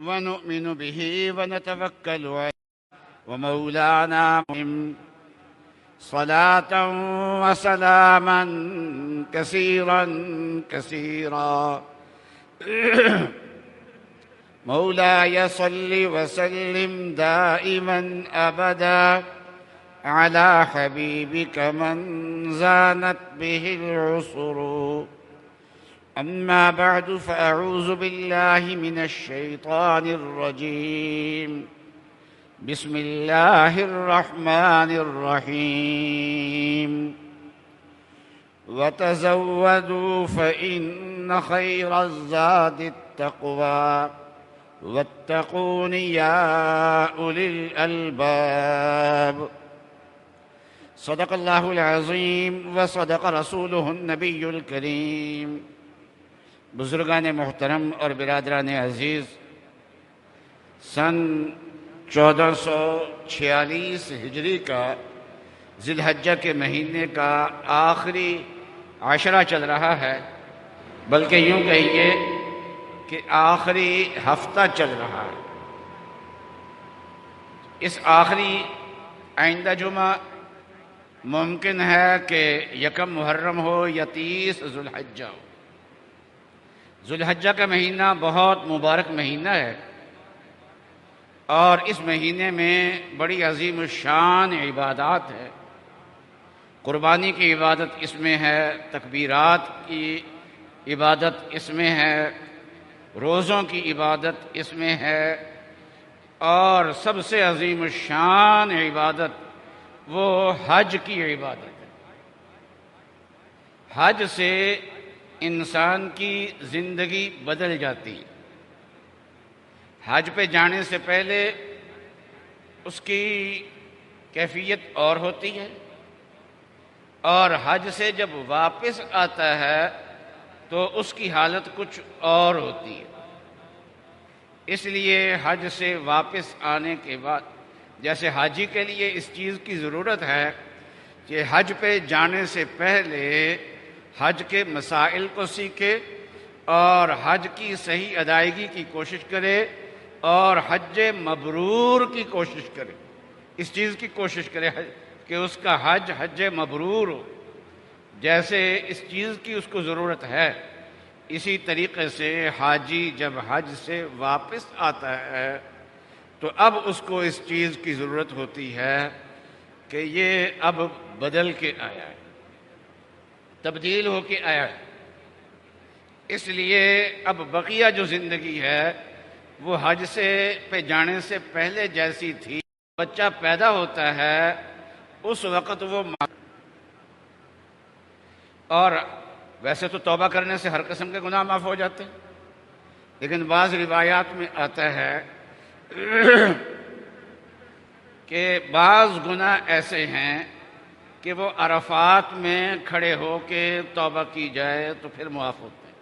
ونؤمن به ونتوكل عليه ومولانا صلاة وسلاما كثيرا كثيرا مولاي صل وسلم دائما أبدا على حبيبك من زانت به العصر. أما بعد فأعوذ بالله من الشيطان الرجيم. بسم الله الرحمن الرحيم. وتزودوا فإن خير الزاد التقوى واتقون يا أولي الألباب. صدق الله العظيم وصدق رسوله النبي الكريم. بزرگان محترم اور برادران عزیز، سن 1446 ہجری کا ذی الحجہ کے مہینے کا آخری عشرہ چل رہا ہے، بلکہ یوں کہیے کہ آخری ہفتہ چل رہا ہے۔ اس آخری آئندہ جمعہ ممکن ہے کہ 1 محرم ہو یا 30 ذو الحجہ ہو۔ ذو الحجہ کا مہینہ بہت مبارک مہینہ ہے، اور اس مہینے میں بڑی عظیم الشان عبادات ہے۔ قربانی کی عبادت اس میں ہے، تکبیرات کی عبادت اس میں ہے، روزوں کی عبادت اس میں ہے، اور سب سے عظیم الشان عبادت وہ حج کی عبادت ہے۔ حج سے انسان کی زندگی بدل جاتی ہے۔ حج پہ جانے سے پہلے اس کی کیفیت اور ہوتی ہے، اور حج سے جب واپس آتا ہے تو اس کی حالت کچھ اور ہوتی ہے۔ اس لیے حج سے واپس آنے کے بعد، جیسے حاجی کے لیے اس چیز کی ضرورت ہے کہ حج پہ جانے سے پہلے حج کے مسائل کو سیکھے اور حج کی صحیح ادائیگی کی کوشش کرے اور حج مبرور کی کوشش کرے، اس چیز کی کوشش کرے کہ اس کا حج حج مبرور ہو۔ جیسے اس چیز کی اس کو ضرورت ہے، اسی طریقے سے حاجی جب حج سے واپس آتا ہے تو اب اس کو اس چیز کی ضرورت ہوتی ہے کہ یہ اب بدل کے آیا ہے، تبدیل ہو کے آیا ہے۔ اس لیے اب بقیہ جو زندگی ہے وہ حج سے پہ جانے سے پہلے جیسی تھی۔ بچہ پیدا ہوتا ہے اس وقت وہ اور ویسے تو توبہ کرنے سے ہر قسم کے گناہ معاف ہو جاتے ہیں، لیکن بعض روایات میں آتا ہے کہ بعض گناہ ایسے ہیں کہ وہ عرفات میں کھڑے ہو کے توبہ کی جائے تو پھر معاف ہوتے ہیں،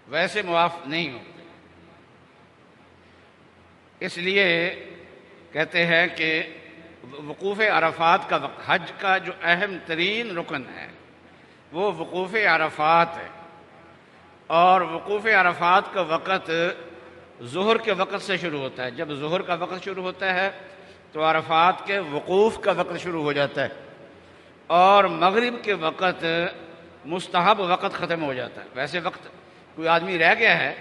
ویسے معاف نہیں ہوتے۔ اس لیے کہتے ہیں کہ وقوف عرفات کا وقت، حج کا جو اہم ترین رکن ہے وہ وقوف عرفات ہے، اور وقوف عرفات کا وقت ظہر کے وقت سے شروع ہوتا ہے۔ جب ظہر کا وقت شروع ہوتا ہے تو عرفات کے وقوف کا وقت شروع ہو جاتا ہے، اور مغرب کے وقت مستحب وقت ختم ہو جاتا ہے۔ ویسے وقت کوئی آدمی رہ گیا ہے،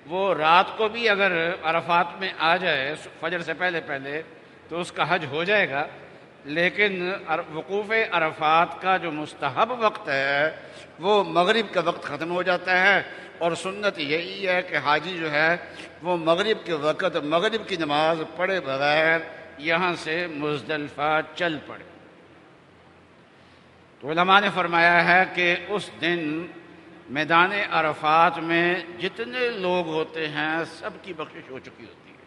وہ رات کو بھی اگر عرفات میں آ جائے فجر سے پہلے تو اس کا حج ہو جائے گا، لیکن وقوف عرفات کا جو مستحب وقت ہے وہ مغرب کا وقت ختم ہو جاتا ہے، اور سنت یہی ہے کہ حاجی جو ہے وہ مغرب کے وقت مغرب کی نماز پڑھے بغیر یہاں سے مزدلفہ چل پڑے۔ تو علماء نے فرمایا ہے کہ اس دن میدان عرفات میں جتنے لوگ ہوتے ہیں سب کی بخشش ہو چکی ہوتی ہے۔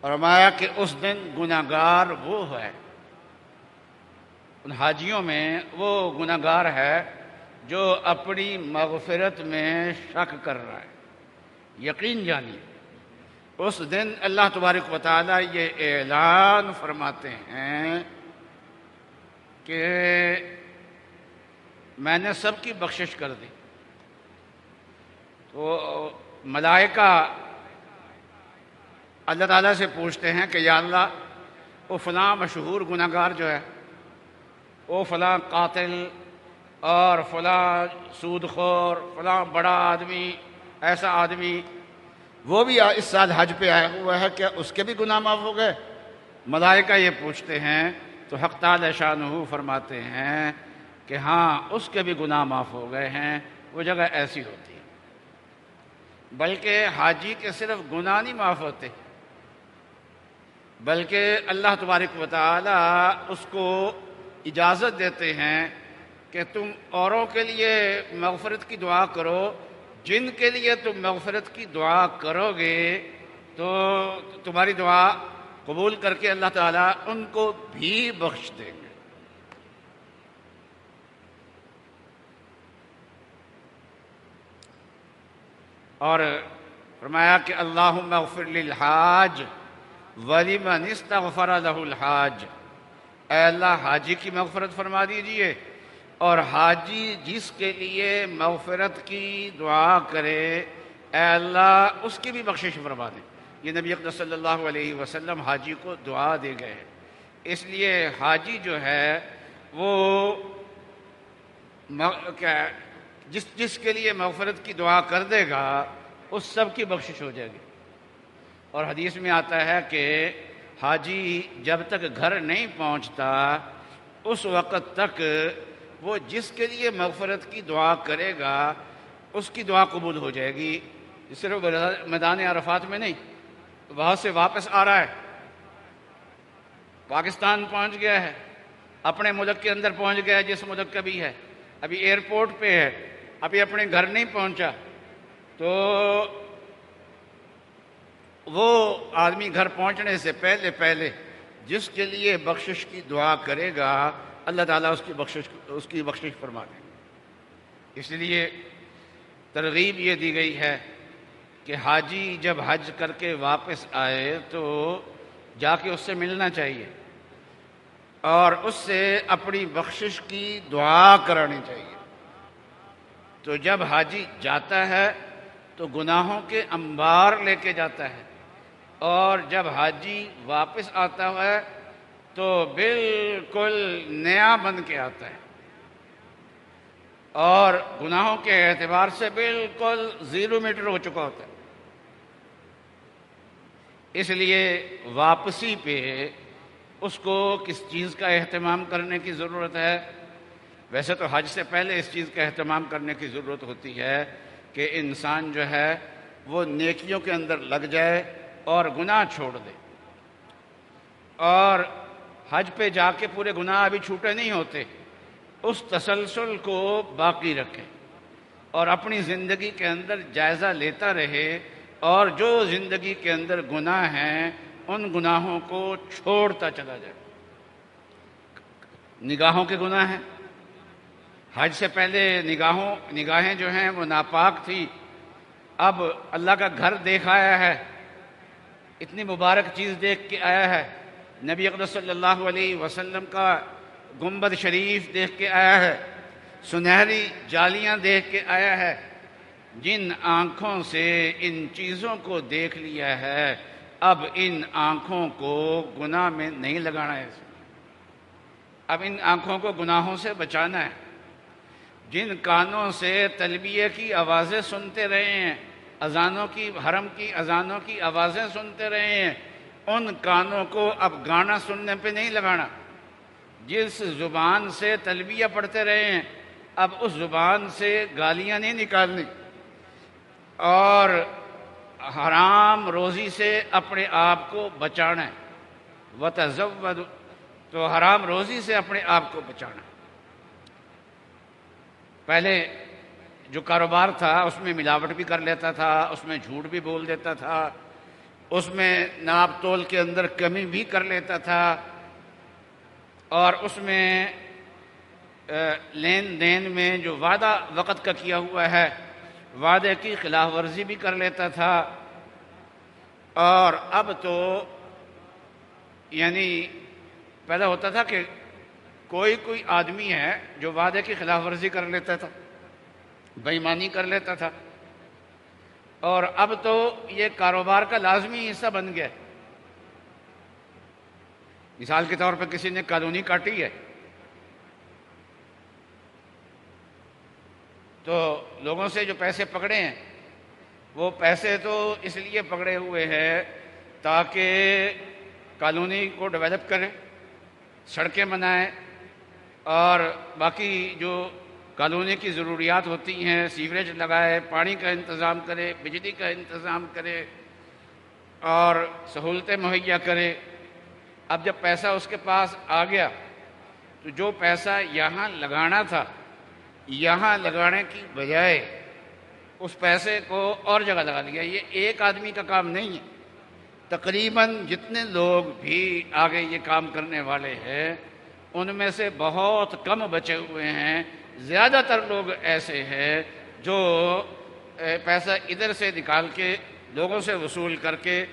فرمایا کہ اس دن گناہگار وہ ہے، ان حاجیوں میں وہ گناہگار ہے جو اپنی مغفرت میں شک کر رہا ہے۔ یقین جانیے اس دن اللہ تبارک و تعالیٰ یہ اعلان فرماتے ہیں کہ میں نے سب کی بخشش کر دی۔ تو ملائکہ اللہ تعالیٰ سے پوچھتے ہیں کہ یا اللہ وہ فلاں مشہور گناہ گار جو ہے، وہ فلاں قاتل اور فلاں سود خور، فلاں بڑا آدمی، ایسا آدمی، وہ بھی اس سال حج پہ آیا ہوا ہے، کیا اس کے بھی گناہ معاف ہو گئے؟ ملائکہ یہ پوچھتے ہیں تو حق تعالی شانہ فرماتے ہیں کہ ہاں اس کے بھی گناہ معاف ہو گئے ہیں، وہ جگہ ایسی ہوتی ہے۔ بلکہ حاجی کے صرف گناہ نہیں معاف ہوتے، بلکہ اللہ تبارک و تعالی اس کو اجازت دیتے ہیں کہ تم اوروں کے لیے مغفرت کی دعا کرو، جن کے لیے تم مغفرت کی دعا کرو گے تو تمہاری دعا قبول کر کے اللہ تعالیٰ ان کو بھی بخش دیں گے۔ اور فرمایا کہ اللہم اغفر للحاج ولمن استغفر لہ الحاج، اے اللہ حاجی کی مغفرت فرما دیجئے، اور حاجی جس کے لیے مغفرت کی دعا کرے اے اللہ اس کی بھی بخشش فرما دیں۔ یہ نبی اقدس صلی اللہ علیہ وسلم حاجی کو دعا دے گئے ہیں، اس لیے حاجی جو ہے وہ جس کے لیے مغفرت کی دعا کر دے گا اس سب کی بخشش ہو جائے گی۔ اور حدیث میں آتا ہے کہ حاجی جب تک گھر نہیں پہنچتا اس وقت تک وہ جس کے لیے مغفرت کی دعا کرے گا اس کی دعا قبول ہو جائے گی۔ صرف میدان عرفات میں نہیں، وہاں سے واپس آ رہا ہے، پاکستان پہنچ گیا ہے، اپنے ملک کے اندر پہنچ گیا ہے جس ملک کا بھی ہے، ابھی ایئرپورٹ پہ ہے، ابھی اپنے گھر نہیں پہنچا، تو وہ آدمی گھر پہنچنے سے پہلے پہلے جس کے لیے بخشش کی دعا کرے گا اللہ تعالیٰ اس کی بخشش فرما دیں گے۔ اس لیے ترغیب یہ دی گئی ہے کہ حاجی جب حج کر کے واپس آئے تو جا کے اس سے ملنا چاہیے اور اس سے اپنی بخشش کی دعا کرانی چاہیے۔ تو جب حاجی جاتا ہے تو گناہوں کے انبار لے کے جاتا ہے، اور جب حاجی واپس آتا ہے تو بالکل نیا بن کے آتا ہے اور گناہوں کے اعتبار سے بالکل 0 میٹر ہو چکا ہوتا ہے۔ اس لیے واپسی پہ اس کو کس چیز کا اہتمام کرنے کی ضرورت ہے؟ ویسے تو حج سے پہلے اس چیز کا اہتمام کرنے کی ضرورت ہوتی ہے کہ انسان جو ہے وہ نیکیوں کے اندر لگ جائے اور گناہ چھوڑ دے، اور حج پہ جا کے پورے گناہ ابھی چھوٹے نہیں ہوتے، اس تسلسل کو باقی رکھے اور اپنی زندگی کے اندر جائزہ لیتا رہے، اور جو زندگی کے اندر گناہ ہیں ان گناہوں کو چھوڑتا چلا جائے۔ نگاہوں کے گناہ ہیں، حج سے پہلے نگاہیں جو ہیں وہ ناپاک تھی، اب اللہ کا گھر دیکھ آیا ہے، اتنی مبارک چیز دیکھ کے آیا ہے، نبی اقدس صلی اللہ علیہ وسلم کا گنبد شریف دیکھ کے آیا ہے، سنہری جالیاں دیکھ کے آیا ہے، جن آنکھوں سے ان چیزوں کو دیکھ لیا ہے اب ان آنکھوں کو گناہ میں نہیں لگانا ہے، اب ان آنکھوں کو گناہوں سے بچانا ہے۔ جن کانوں سے تلبیہ کی آوازیں سنتے رہے ہیں، اذانوں کی، حرم کی اذانوں کی آوازیں سنتے رہے ہیں، ان کانوں کو اب گانا سننے پہ نہیں لگانا۔ جس زبان سے تلبیہ پڑھتے رہے ہیں اب اس زبان سے گالیاں نہیں نکالنی، اور حرام روزی سے اپنے آپ کو بچانا ہے۔ وَتَزَوَّدُ، تو حرام روزی سے اپنے آپ کو بچانا۔ پہلے جو کاروبار تھا اس میں ملاوٹ بھی کر لیتا تھا، اس میں جھوٹ بھی بول دیتا تھا، اس میں ناپ تول کے اندر کمی بھی کر لیتا تھا، اور اس میں لین دین میں جو وعدہ وقت کا کیا ہوا ہے وعدے کی خلاف ورزی بھی کر لیتا تھا۔ اور اب تو یعنی پہلے ہوتا تھا کہ کوئی آدمی ہے جو وعدے کی خلاف ورزی کر لیتا تھا، بے ایمانی کر لیتا تھا، اور اب تو یہ کاروبار کا لازمی حصہ بن گیا ہے۔ مثال کے طور پر کسی نے کالونی کاٹی ہے تو لوگوں سے جو پیسے پکڑے ہیں وہ پیسے تو اس لیے پکڑے ہوئے ہیں تاکہ کالونی کو ڈیولپ کریں، سڑکیں بنائیں اور باقی جو کالونی کی ضروریات ہوتی ہیں، سیوریج لگائے، پانی کا انتظام کرے، بجلی کا انتظام کرے اور سہولتیں مہیا کرے۔ اب جب پیسہ اس کے پاس آ گیا تو جو پیسہ یہاں لگانا تھا، یہاں لگانے کی بجائے اس پیسے کو اور جگہ لگا دیا۔ یہ ایک آدمی کا کام نہیں ہے، تقریباً جتنے لوگ بھی آگے یہ کام کرنے والے ہیں ان میں سے بہت کم بچے ہوئے ہیں۔ زیادہ تر لوگ ایسے ہیں جو پیسہ ادھر سے نکال کے لوگوں سے وصول کر کے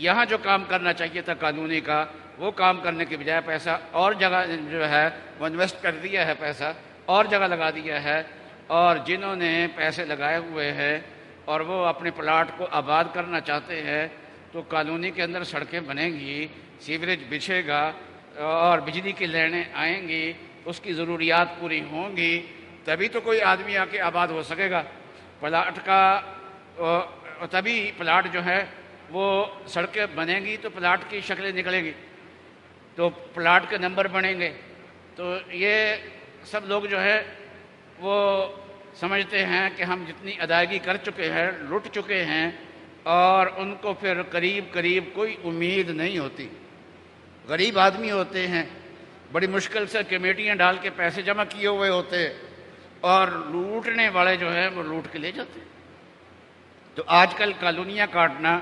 یہاں جو کام کرنا چاہیے تھا کالونی کا، وہ کام کرنے کے بجائے پیسہ اور جگہ جو ہے وہ انویسٹ کر دیا ہے، پیسہ اور جگہ لگا دیا ہے۔ اور جنہوں نے پیسے لگائے ہوئے ہیں اور وہ اپنے پلاٹ کو آباد کرنا چاہتے ہیں تو کالونی کے اندر سڑکیں بنیں گی، سیوریج بچھے گا اور بجلی کی لائنیں آئیں گی، اس کی ضروریات پوری ہوں گی، تبھی تو کوئی آدمی آ کے آباد ہو سکے گا۔ پلاٹ کا تبھی پلاٹ جو ہے وہ سڑکیں بنیں گی تو پلاٹ کی شکلیں نکلیں گی، تو پلاٹ کے نمبر بنیں گے۔ تو یہ سب لوگ جو ہے وہ سمجھتے ہیں کہ ہم جتنی ادائیگی کر چکے ہیں، لٹ چکے ہیں، اور ان کو پھر قریب کوئی امید نہیں ہوتی۔ غریب آدمی ہوتے ہیں، بڑی مشکل سے کمیٹیاں ڈال کے پیسے جمع کیے ہوئے ہوتے اور لوٹنے والے جو ہیں وہ لوٹ کے لے جاتے ہیں۔ تو آج کل کالونیاں کاٹنا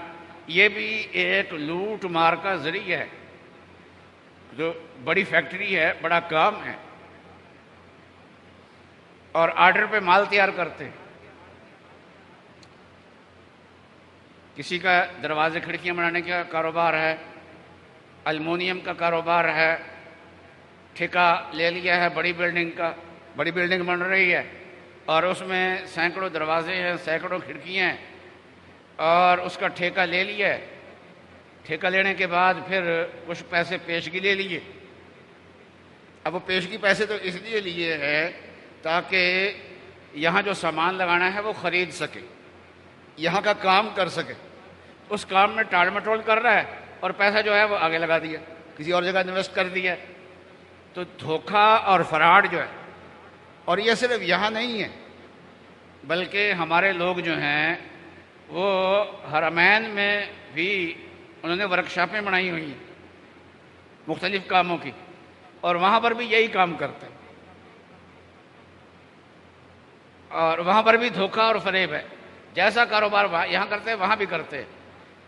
یہ بھی ایک لوٹ مار کا ذریعہ ہے۔ جو بڑی فیکٹری ہے، بڑا کام ہے اور آرڈر پہ مال تیار کرتے ہیں۔ کسی کا دروازے کھڑکیاں بنانے کا کاروبار ہے، المونیم کا کاروبار ہے، ٹھیکہ لے لیا ہے بڑی بلڈنگ کا، بڑی بلڈنگ بن رہی ہے اور اس میں سینکڑوں دروازے ہیں، سینکڑوں کھڑکیاں ہیں اور اس کا ٹھیکہ لے لیا ہے۔ ٹھیکہ لینے کے بعد پھر کچھ پیسے پیشگی لے لیے۔ اب وہ پیشگی پیسے تو اس لیے لیے ہیں تاکہ یہاں جو سامان لگانا ہے وہ خرید سکے، یہاں کا کام کر سکے۔ اس کام میں ٹال مٹول کر رہا ہے اور پیسہ جو ہے وہ آگے لگا دیا، کسی اور جگہ انویسٹ کر دیا۔ تو دھوکہ اور فراڈ جو ہے، اور یہ صرف یہاں نہیں ہے بلکہ ہمارے لوگ جو ہیں وہ حرمین میں بھی انہوں نے ورکشاپیں بنائی ہوئی ہیں مختلف کاموں کی، اور وہاں پر بھی یہی کام کرتے ہیں اور وہاں پر بھی دھوکہ اور فریب ہے۔ جیسا کاروبار یہاں کرتے ہیں وہاں بھی کرتے ہیں،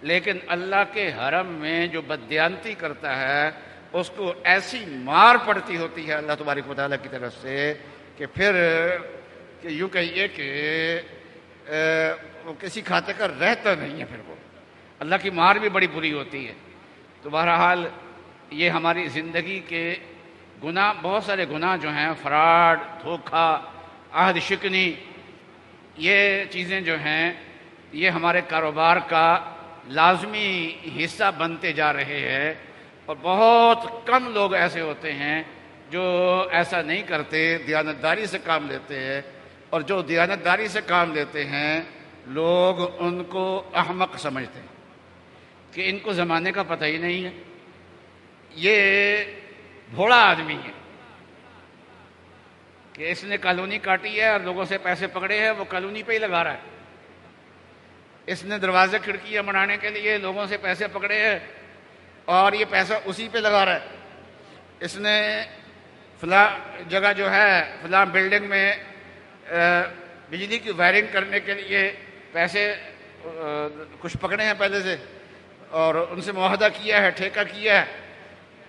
لیکن اللہ کے حرم میں جو بددیانتی کرتا ہے اس کو ایسی مار پڑتی ہوتی ہے اللہ تبارک و تعالیٰ کی طرف سے کہ پھر یوں کہیے کہ وہ کسی کھاتے کا رہتا نہیں ہے، پھر وہ اللہ کی مار بھی بڑی بری ہوتی ہے۔ تو بہرحال یہ ہماری زندگی کے گناہ، بہت سارے گناہ جو ہیں، فراڈ، دھوکہ، عہد شکنی، یہ چیزیں جو ہیں یہ ہمارے کاروبار کا لازمی حصہ بنتے جا رہے ہیں، اور بہت کم لوگ ایسے ہوتے ہیں جو ایسا نہیں کرتے، دیانتداری سے کام لیتے ہیں، اور جو دیانتداری سے کام لیتے ہیں لوگ ان کو احمق سمجھتے ہیں کہ ان کو زمانے کا پتہ ہی نہیں ہے، یہ بھوڑا آدمی ہے کہ اس نے کالونی کاٹی ہے اور لوگوں سے پیسے پکڑے ہیں، وہ کالونی پہ ہی لگا رہا ہے۔ اس نے دروازے کھڑکیاں بنانے کے لیے لوگوں سے پیسے پکڑے ہیں اور یہ پیسہ اسی پہ لگا رہا ہے۔ اس نے فلاں جگہ جو ہے، فلاں بلڈنگ میں بجلی کی وائرنگ کرنے کے لیے پیسے کچھ پکڑے ہیں پہلے سے اور ان سے معاہدہ کیا ہے، ٹھیکہ کیا ہے،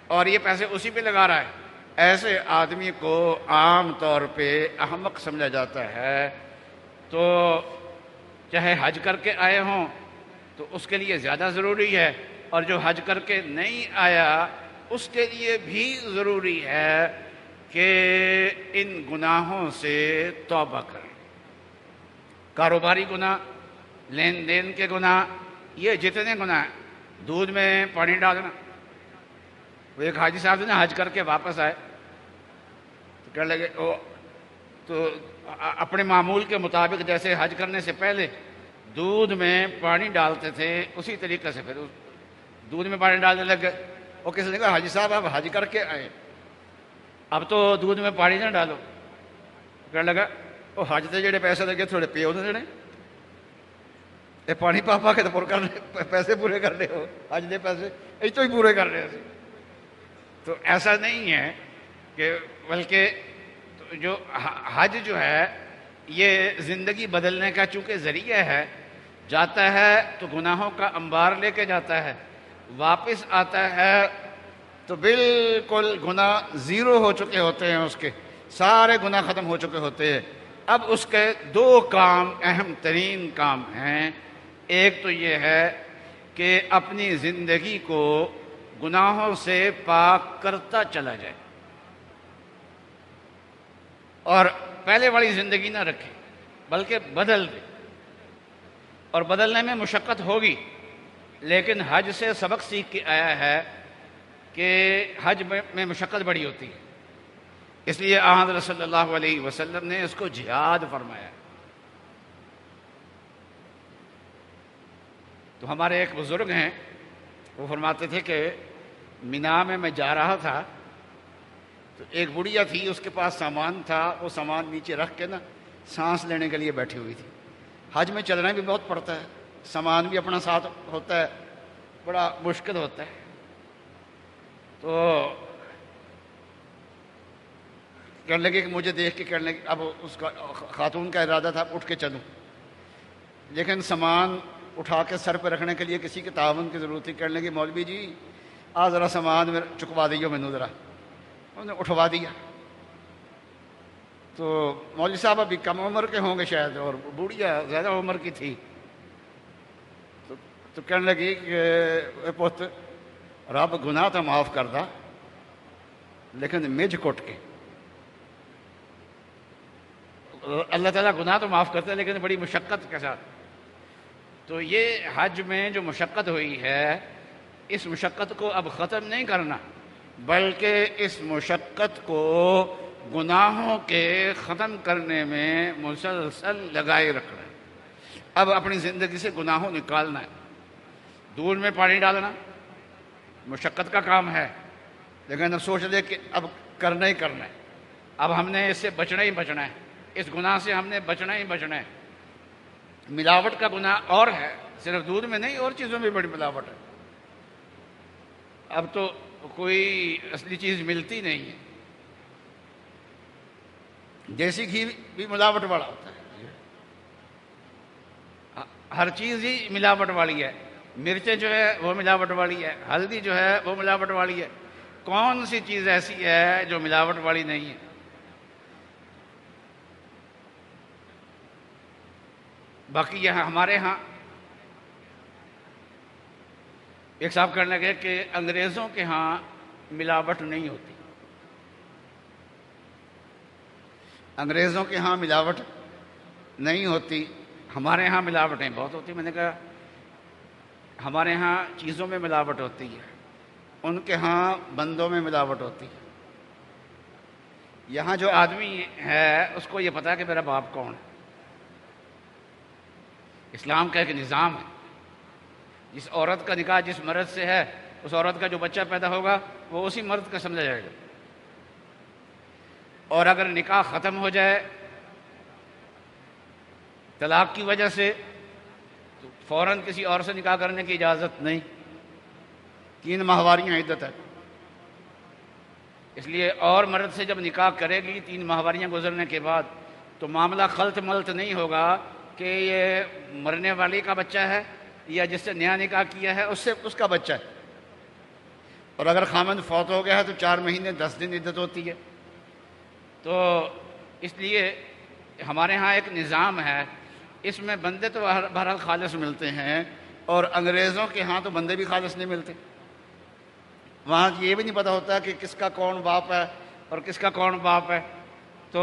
اور یہ پیسے اسی پہ لگا رہا ہے۔ ایسے آدمی کو عام طور پہ احمق سمجھا جاتا ہے۔ تو چاہے حج کر کے آئے ہوں تو اس کے لیے زیادہ ضروری ہے، اور جو حج کر کے نہیں آیا اس کے لیے بھی ضروری ہے کہ ان گناہوں سے توبہ کریں۔ کاروباری گناہ لین دین کے گناہ، یہ جتنے گناہ ہیں، دودھ میں پانی ڈالنا. وہ ایک حاجی صاحب نے حج کر کے واپس آئے تو کہنے لگے تو اپنے معمول کے مطابق جیسے حج کرنے سے پہلے دودھ میں پانی ڈالتے تھے اسی طریقے سے پھر دودھ میں پانی ڈالنے لگ گئے. وہ کسی نے کہا حاجی صاحب آپ حج کر کے آئے، اب تو دودھ میں پانی نہ ڈالو. کہنے لگا وہ حج دے جڑے پیسے لگے تھوڑے پیو دے دینے، یہ پانی پا پا کے تو پور کرنے پیسے پورے کر رہے ہو، حج دے پیسے یہ تو ہی پورے کر رہے ہیں. تو ایسا نہیں ہے کہ بلکہ جو حج جو ہے یہ زندگی بدلنے کا چونکہ ذریعہ ہے. جاتا ہے تو گناہوں کا انبار لے کے جاتا ہے، واپس آتا ہے تو بالکل گناہ زیرو ہو چکے ہوتے ہیں، اس کے سارے گناہ ختم ہو چکے ہوتے ہیں. اب اس کے دو کام اہم ترین کام ہیں. ایک تو یہ ہے کہ اپنی زندگی کو گناہوں سے پاک کرتا چلا جائے اور پہلے والی زندگی نہ رکھے بلکہ بدل دے. اور بدلنے میں مشقت ہوگی، لیکن حج سے سبق سیکھ کے آیا ہے کہ حج میں مشقت بڑی ہوتی ہے. اس لیے حضرت صلی اللہ علیہ وسلم نے اس کو جہاد فرمایا. تو ہمارے ایک بزرگ ہیں، وہ فرماتے تھے کہ مینا میں جا رہا تھا تو ایک بڑھیا تھی، اس کے پاس سامان تھا، وہ سامان نیچے رکھ کے نا سانس لینے کے لیے بیٹھی ہوئی تھی. حج میں چلنا بھی بہت پڑتا ہے، سامان بھی اپنا ساتھ ہوتا ہے، بڑا مشکل ہوتا ہے. تو کہنے لگے کہ مجھے دیکھ کے کہنے لگے، اب اس کا خاتون کا ارادہ تھا اٹھ کے چلوں، لیکن سامان اٹھا کے سر پہ رکھنے کے لیے کسی کے تعاون کی ضرورت تھی. کہنے لگے مولوی جی ذرا سامان چکوا دیو مینوں ذرا. انہوں نے اٹھوا دیا. تو مولوی صاحب ابھی کم عمر کے ہوں گے شاید، اور بوڑھیا زیادہ عمر کی تھی. تو کہنے لگی کہ پت رب گناہ تو معاف کردا لیکن مجھ کٹ کے. اللہ تعالیٰ گناہ تو معاف کرتا ہے لیکن بڑی مشقت کے ساتھ. تو یہ حج میں جو مشقت ہوئی ہے، اس مشقت کو اب ختم نہیں کرنا بلکہ اس مشقت کو گناہوں کے ختم کرنے میں مسلسل لگائے رکھنا ہے. اب اپنی زندگی سے گناہوں نکالنا ہے. دودھ میں پانی ڈالنا مشقت کا کام ہے، لیکن اب سوچ لے کہ اب کرنا ہی کرنا ہے. اب ہم نے اس سے بچنا ہی بچنا ہے، اس گناہ سے ہم نے بچنا ہی بچنا ہے. ملاوٹ کا گناہ اور ہے، صرف دودھ میں نہیں اور چیزوں میں بڑی ملاوٹ ہے. اب تو کوئی اصلی چیز ملتی نہیں ہے. دیسی گھی بھی ملاوٹ والا ہوتا ہے، ہر چیز ہی ملاوٹ والی ہے. مرچیں جو ہے وہ ملاوٹ والی ہے، ہلدی جو ہے وہ ملاوٹ والی ہے. کون سی چیز ایسی ہے جو ملاوٹ والی نہیں ہے؟ باقی یہ ہمارے ہاں ایک صاحب کہنے لگے کہ انگریزوں کے ہاں ملاوٹ نہیں ہوتی. انگریزوں کے ہاں ملاوٹ نہیں ہوتی، ہمارے ہاں ملاوٹیں بہت ہوتی. میں نے کہا ہمارے ہاں چیزوں میں ملاوٹ ہوتی ہے، ان کے ہاں بندوں میں ملاوٹ ہوتی ہے. یہاں جو آدمی ہے اس کو یہ پتا ہے کہ میرا باپ کون ہے. اسلام کا ایک نظام ہے، جس عورت کا نکاح جس مرد سے ہے اس عورت کا جو بچہ پیدا ہوگا وہ اسی مرد کا سمجھا جائے گا. اور اگر نکاح ختم ہو جائے طلاق کی وجہ سے تو فوراً کسی اور سے نکاح کرنے کی اجازت نہیں. 3 ماہواریاں عدت ہے. اس لیے اور مرد سے جب نکاح کرے گی 3 ماہواریاں گزرنے کے بعد تو معاملہ خلط ملط نہیں ہوگا کہ یہ مرنے والی کا بچہ ہے یا جس سے نیا نکاح کیا ہے اس کا بچہ ہے. اور اگر خامند فوت ہو گیا ہے تو 4 مہینے 10 دن عدت ہوتی ہے. تو اس لیے ہمارے ہاں ایک نظام ہے، اس میں بندے تو بہرحال خالص ملتے ہیں، اور انگریزوں کے ہاں تو بندے بھی خالص نہیں ملتے. وہاں یہ بھی نہیں پتہ ہوتا کہ کس کا کون باپ ہے اور کس کا کون باپ ہے. تو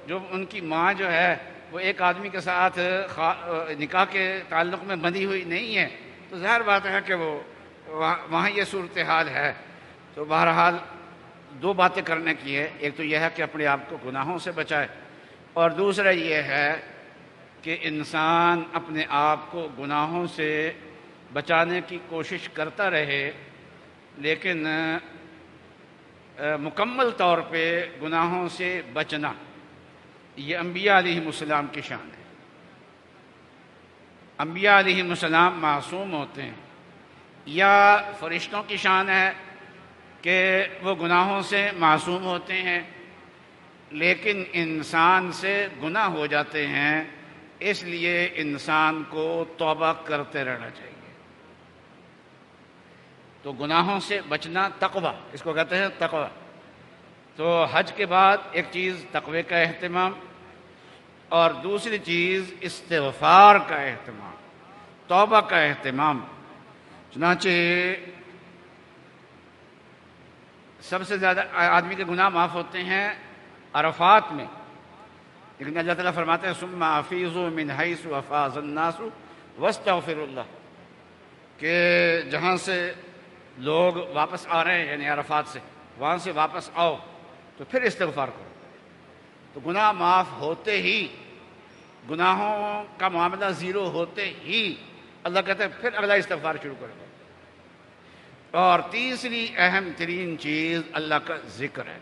جو ان کی ماں جو ہے وہ ایک آدمی کے ساتھ نکاح کے تعلق میں بندھی ہوئی نہیں ہے، تو ظاہر بات ہے کہ وہ وہاں یہ صورتحال ہے۔ تو بہرحال دو باتیں کرنے کی ہے، ایک تو یہ ہے کہ اپنے آپ کو گناہوں سے بچائے، اور دوسرا یہ ہے کہ انسان اپنے آپ کو گناہوں سے بچانے کی کوشش کرتا رہے، لیکن مکمل طور پہ گناہوں سے بچنا یہ انبیاء علیہم السلام کی شان ہے۔ انبیاء علیہم السلام معصوم ہوتے ہیں، یا فرشتوں کی شان ہے کہ وہ گناہوں سے معصوم ہوتے ہیں، لیکن انسان سے گناہ ہو جاتے ہیں، اس لیے انسان کو توبہ کرتے رہنا چاہیے۔ تو گناہوں سے بچنا تقوی، اس کو کہتے ہیں تقوی۔ تو حج کے بعد ایک چیز تقوی کا اہتمام، اور دوسری چیز استغفار کا اہتمام، توبہ کا اہتمام۔ چنانچہ سب سے زیادہ آدمی کے گناہ معاف ہوتے ہیں عرفات میں، لیکن اللہ تعالیٰ فرماتے ہیں ثم افیضوا من حیث افاض الناس واستغفروا اللہ، کہ جہاں سے لوگ واپس آ رہے ہیں یعنی عرفات سے، وہاں سے واپس آؤ تو پھر استغفار کرو۔ تو گناہ معاف ہوتے ہی، گناہوں کا معاملہ زیرو ہوتے ہی اللہ کہتے ہیں پھر اگلا استغفار شروع کر دو۔ اور تیسری اہم ترین چیز اللہ کا ذکر ہے۔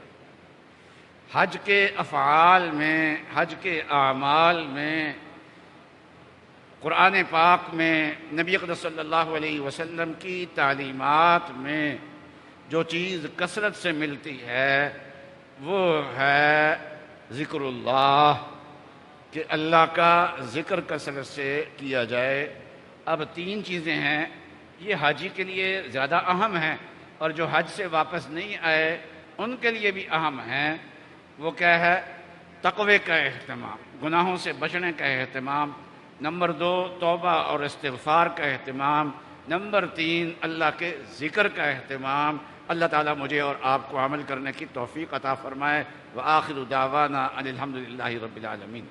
حج کے افعال میں، حج کے اعمال میں، قرآن پاک میں، نبی اقدس صلی اللہ علیہ وسلم کی تعلیمات میں جو چیز کثرت سے ملتی ہے وہ ہے ذکر اللہ، کہ اللہ کا ذکر کثرت سے کیا جائے۔ اب تین چیزیں ہیں، یہ حاجی کے لیے زیادہ اہم ہیں، اور جو حج سے واپس نہیں آئے ان کے لیے بھی اہم ہیں۔ وہ کیا ہے؟ تقوی کا اہتمام، گناہوں سے بچنے کا اہتمام۔ نمبر 2 توبہ اور استغفار کا اہتمام۔ نمبر 3 اللہ کے ذکر کا اہتمام۔ اللہ تعالیٰ مجھے اور آپ کو عمل کرنے کی توفیق عطا فرمائے۔ وآخر دعوانا ان الحمد للہ رب العالمین۔